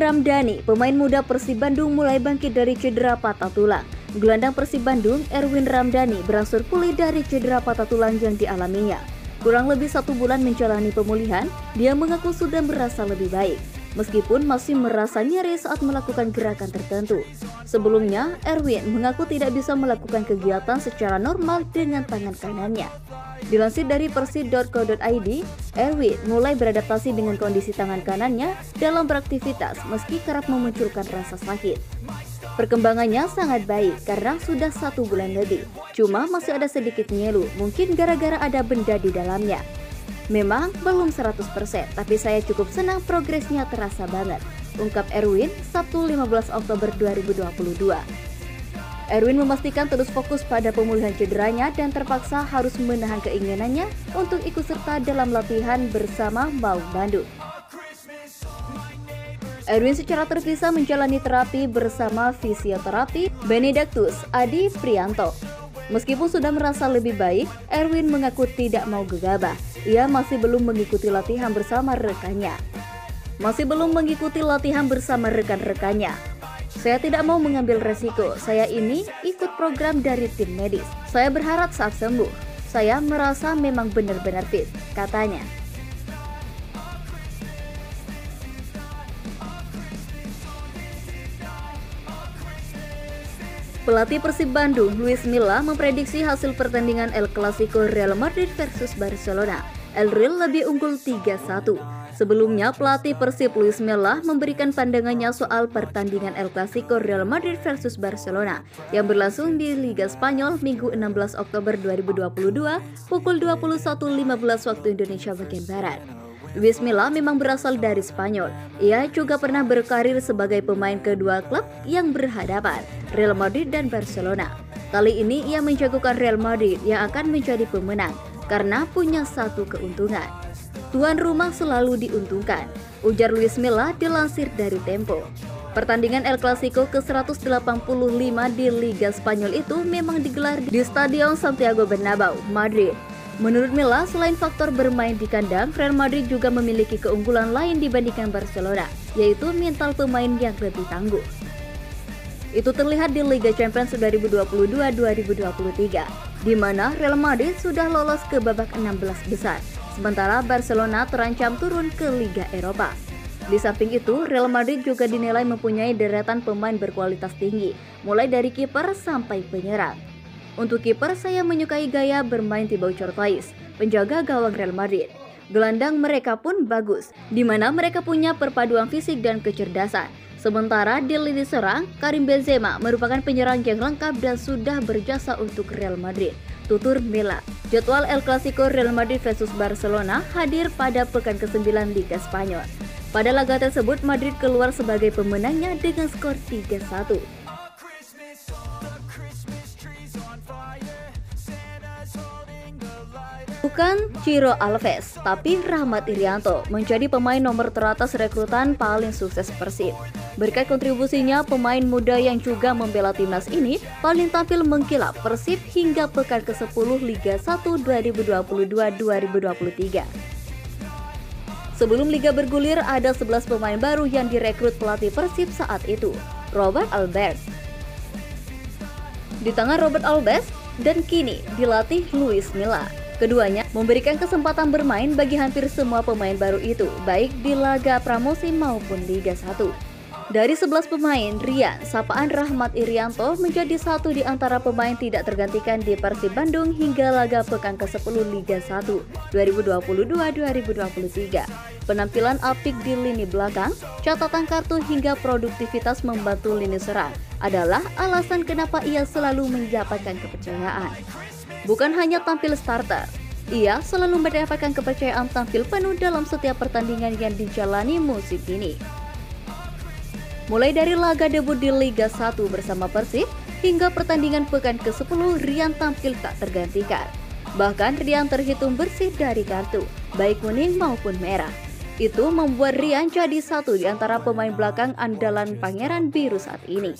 Ramdhani, pemain muda Persib Bandung mulai bangkit dari cedera patah tulang. Gelandang Persib Bandung, Erwin Ramdhani, berangsur pulih dari cedera patah tulang yang dialaminya. Kurang lebih 1 bulan menjalani pemulihan, dia mengaku sudah merasa lebih baik, meskipun masih merasa nyeri saat melakukan gerakan tertentu. Sebelumnya, Erwin mengaku tidak bisa melakukan kegiatan secara normal dengan tangan kanannya. Dilansir dari persi.co.id, Erwin mulai beradaptasi dengan kondisi tangan kanannya dalam beraktivitas meski kerap memunculkan rasa sakit. Perkembangannya sangat baik karena sudah 1 bulan lebih, cuma masih ada sedikit nyelu, mungkin gara-gara ada benda di dalamnya. Memang belum 100%, tapi saya cukup senang progresnya terasa banget, ungkap Erwin Sabtu 15 Oktober 2022. Erwin memastikan terus fokus pada pemulihan cederanya dan terpaksa harus menahan keinginannya untuk ikut serta dalam latihan bersama Maung Bandung. Erwin secara terpisah menjalani terapi bersama fisioterapi Benedictus Adi Prianto. Meskipun sudah merasa lebih baik, Erwin mengaku tidak mau gegabah. Ia masih belum mengikuti latihan bersama rekannya. Saya tidak mau mengambil resiko. Saya ini ikut program dari tim medis. Saya berharap saat sembuh. Saya merasa memang benar-benar fit, katanya. Pelatih Persib Bandung, Luis Milla, memprediksi hasil pertandingan El Clasico Real Madrid versus Barcelona. El Real lebih unggul 3-1. Sebelumnya, pelatih Persib Luis Milla memberikan pandangannya soal pertandingan El Clasico Real Madrid versus Barcelona yang berlangsung di Liga Spanyol Minggu 16 Oktober 2022 pukul 21.15 waktu Indonesia bagian Barat. Luis Milla memang berasal dari Spanyol. Ia juga pernah berkarir sebagai pemain kedua klub yang berhadapan, Real Madrid dan Barcelona. Kali ini ia menjagokan Real Madrid yang akan menjadi pemenang karena punya satu keuntungan. Tuan rumah selalu diuntungkan, ujar Luis Milla dilansir dari Tempo. Pertandingan El Clasico ke-185 di Liga Spanyol itu memang digelar di Stadion Santiago Bernabeu, Madrid. Menurut Milla, selain faktor bermain di kandang, Real Madrid juga memiliki keunggulan lain dibandingkan Barcelona, yaitu mental pemain yang lebih tangguh. Itu terlihat di Liga Champions 2022-2023, di mana Real Madrid sudah lolos ke babak 16 besar, sementara Barcelona terancam turun ke Liga Eropa. Di samping itu, Real Madrid juga dinilai mempunyai deretan pemain berkualitas tinggi, mulai dari kiper sampai penyerang. Untuk kiper, saya menyukai gaya bermain Thibaut Courtois, penjaga gawang Real Madrid. Gelandang mereka pun bagus, di mana mereka punya perpaduan fisik dan kecerdasan. Sementara di lini serang, Karim Benzema merupakan penyerang yang lengkap dan sudah berjasa untuk Real Madrid, tutur Milla. Jadwal El Clasico Real Madrid versus Barcelona hadir pada pekan ke-9 Liga Spanyol. Pada laga tersebut, Madrid keluar sebagai pemenangnya dengan skor 3-1. Bukan Ciro Alves, tapi Rahmat Irianto menjadi pemain nomor teratas rekrutan paling sukses Persib. Berkat kontribusinya, pemain muda yang juga membela timnas ini paling tampil mengkilap Persib hingga pekan ke-10 Liga 1 2022-2023. Sebelum Liga bergulir, ada 11 pemain baru yang direkrut pelatih Persib saat itu, Robert Alves. Di tangan Robert Alves dan kini dilatih Luis Milla. Keduanya memberikan kesempatan bermain bagi hampir semua pemain baru itu, baik di laga pramusim maupun Liga 1. Dari 11 pemain, Rian, sapaan Rahmat Irianto menjadi satu di antara pemain tidak tergantikan di Persib Bandung hingga laga pekan ke-10 Liga 1 2022-2023. Penampilan apik di lini belakang, catatan kartu hingga produktivitas membantu lini serang adalah alasan kenapa ia selalu mendapatkan kepercayaan. Bukan hanya tampil starter, ia selalu mendapatkan kepercayaan tampil penuh dalam setiap pertandingan yang dijalani musim ini. Mulai dari laga debut di Liga 1 bersama Persib, hingga pertandingan pekan ke-10, Rian tampil tak tergantikan. Bahkan Rian terhitung bersih dari kartu, baik kuning maupun merah. Itu membuat Rian jadi satu di antara pemain belakang andalan Pangeran Biru saat ini.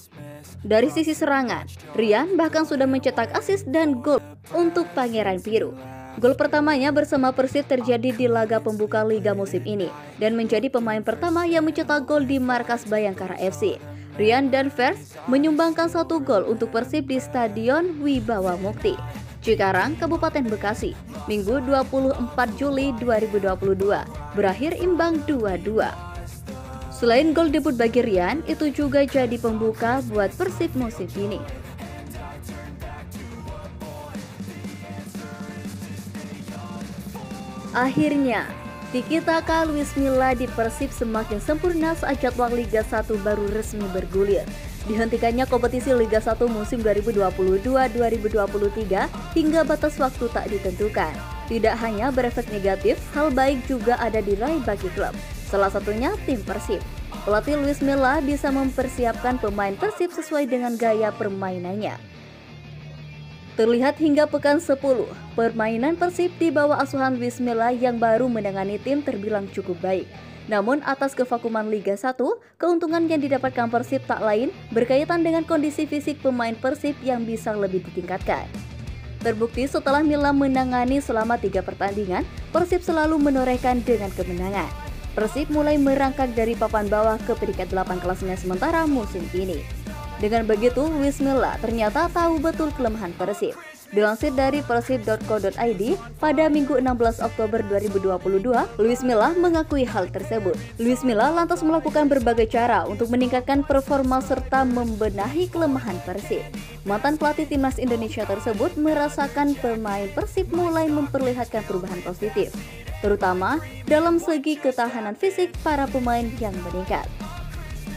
Dari sisi serangan, Rian bahkan sudah mencetak assist dan gol untuk Pangeran Biru. Gol pertamanya bersama Persib terjadi di laga pembuka Liga musim ini dan menjadi pemain pertama yang mencetak gol di markas Bayangkara FC. Rian dan Vers menyumbangkan 1 gol untuk Persib di Stadion Wibawa Mukti, Cikarang, Kabupaten Bekasi, Minggu 24 Juli 2022, berakhir imbang 2-2. Selain gol debut bagi Rian, itu juga jadi pembuka buat Persib musim ini. Akhirnya, tiki-taka Luis Milla di Persib semakin sempurna saat jadwal Liga 1 baru resmi bergulir. Dihentikannya kompetisi Liga 1 musim 2022-2023 hingga batas waktu tak ditentukan. Tidak hanya berefek negatif, hal baik juga ada diraih bagi klub. Salah satunya tim Persib. Pelatih Luis Milla bisa mempersiapkan pemain Persib sesuai dengan gaya permainannya. Terlihat hingga pekan 10, permainan Persib di bawah asuhan Luis Milla yang baru menangani tim terbilang cukup baik. Namun atas kevakuman Liga 1, keuntungan yang didapatkan Persib tak lain berkaitan dengan kondisi fisik pemain Persib yang bisa lebih ditingkatkan. Terbukti setelah Milla menangani selama 3 pertandingan, Persib selalu menorehkan dengan kemenangan. Persib mulai merangkak dari papan bawah ke peringkat 8 klasemen sementara musim ini. Dengan begitu, Luis Milla ternyata tahu betul kelemahan Persib. Dilansir dari persib.co.id, pada Minggu 16 Oktober 2022, Luis Milla mengakui hal tersebut. Luis Milla lantas melakukan berbagai cara untuk meningkatkan performa serta membenahi kelemahan Persib. Mantan pelatih timnas Indonesia tersebut merasakan pemain Persib mulai memperlihatkan perubahan positif, terutama dalam segi ketahanan fisik para pemain yang meningkat.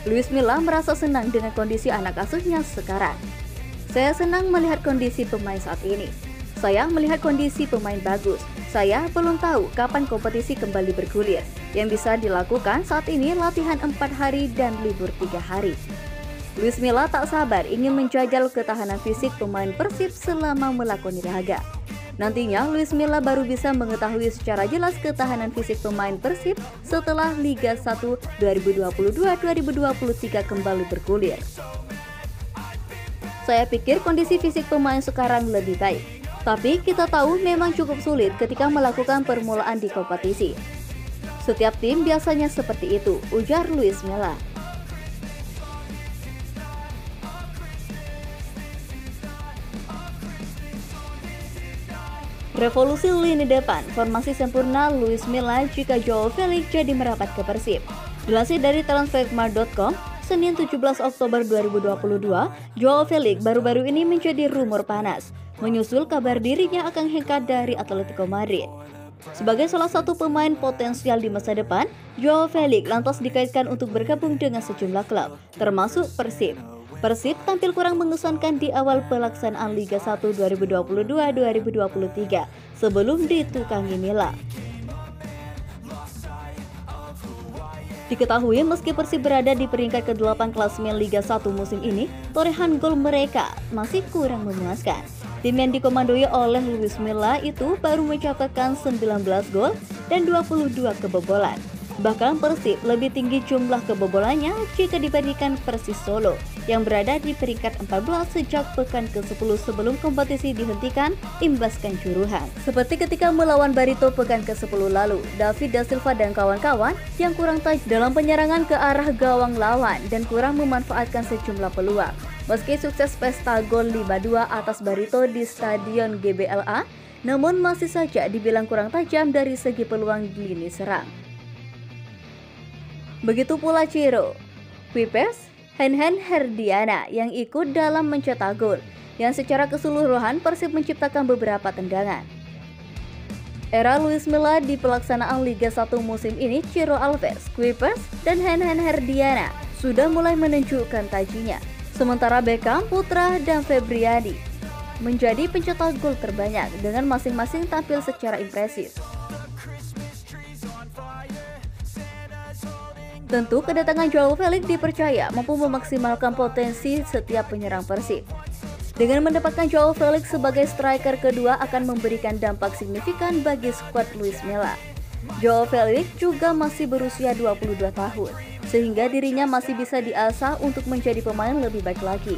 Luis Milla merasa senang dengan kondisi anak asuhnya sekarang. Saya senang melihat kondisi pemain saat ini. Saya melihat kondisi pemain bagus. Saya belum tahu kapan kompetisi kembali bergulir. Yang bisa dilakukan saat ini latihan 4 hari dan libur 3 hari. Luis Milla tak sabar ingin menjajal ketahanan fisik pemain Persib selama melakoni laga. Nantinya Luis Milla baru bisa mengetahui secara jelas ketahanan fisik pemain Persib setelah Liga 1 2022-2023 kembali bergulir. Saya pikir kondisi fisik pemain sekarang lebih baik, tapi kita tahu memang cukup sulit ketika melakukan permulaan di kompetisi. Setiap tim biasanya seperti itu, ujar Luis Milla. Revolusi lini depan, formasi sempurna Luis Milla jika Joao Felix jadi merapat ke Persib. Dilansir dari transfermarkt.com, Senin 17 Oktober 2022, Joao Felix baru-baru ini menjadi rumor panas, menyusul kabar dirinya akan hengkang dari Atletico Madrid. Sebagai salah satu pemain potensial di masa depan, Joao Felix lantas dikaitkan untuk bergabung dengan sejumlah klub, termasuk Persib. Persib tampil kurang mengesankan di awal pelaksanaan Liga 1 2022-2023 sebelum ditukangi Milla. Diketahui meski Persib berada di peringkat ke-8 klasemen Liga 1 musim ini, torehan gol mereka masih kurang memuaskan. Tim yang dikomandoi oleh Luis Milla itu baru mencatatkan 19 gol dan 22 kebobolan. Bahkan Persib lebih tinggi jumlah kebobolannya jika dibandingkan Persis Solo yang berada di peringkat 14 sejak pekan ke-10 sebelum kompetisi dihentikan imbas kanjuruhan. Seperti ketika melawan Barito pekan ke-10 lalu, David da Silva dan kawan-kawan yang kurang tajam dalam penyerangan ke arah gawang lawan dan kurang memanfaatkan sejumlah peluang. Meski sukses pesta gol 5-2 atas Barito di Stadion GBLA, namun masih saja dibilang kurang tajam dari segi peluang di lini serang. Begitu pula Ciro, Kuipers, Henhen Herdiana yang ikut dalam mencetak gol, yang secara keseluruhan Persib menciptakan beberapa tendangan. Era Luis Milla di pelaksanaan Liga 1 musim ini, Ciro Alves, Kuipers, dan Henhen Herdiana sudah mulai menunjukkan tajinya. Sementara Beckham, Putra, dan Febriadi menjadi pencetak gol terbanyak dengan masing-masing tampil secara impresif. Tentu kedatangan Joao Felix dipercaya mampu memaksimalkan potensi setiap penyerang Persib. Dengan mendapatkan Joao Felix sebagai striker kedua akan memberikan dampak signifikan bagi skuad Luis Milla. Joao Felix juga masih berusia 22 tahun, sehingga dirinya masih bisa diasah untuk menjadi pemain lebih baik lagi.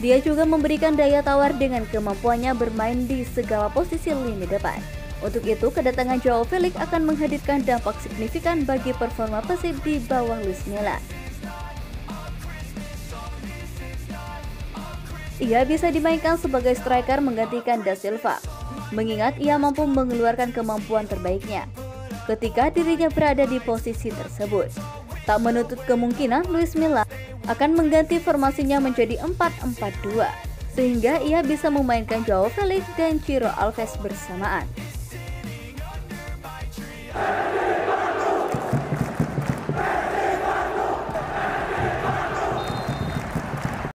Dia juga memberikan daya tawar dengan kemampuannya bermain di segala posisi lini depan. Untuk itu, kedatangan Joao Felix akan menghadirkan dampak signifikan bagi performa Persib di bawah Luis Milla. Ia bisa dimainkan sebagai striker menggantikan Da Silva, mengingat ia mampu mengeluarkan kemampuan terbaiknya ketika dirinya berada di posisi tersebut. Tak menutup kemungkinan Luis Milla akan mengganti formasinya menjadi 4-4-2, sehingga ia bisa memainkan Joao Felix dan Ciro Alves bersamaan.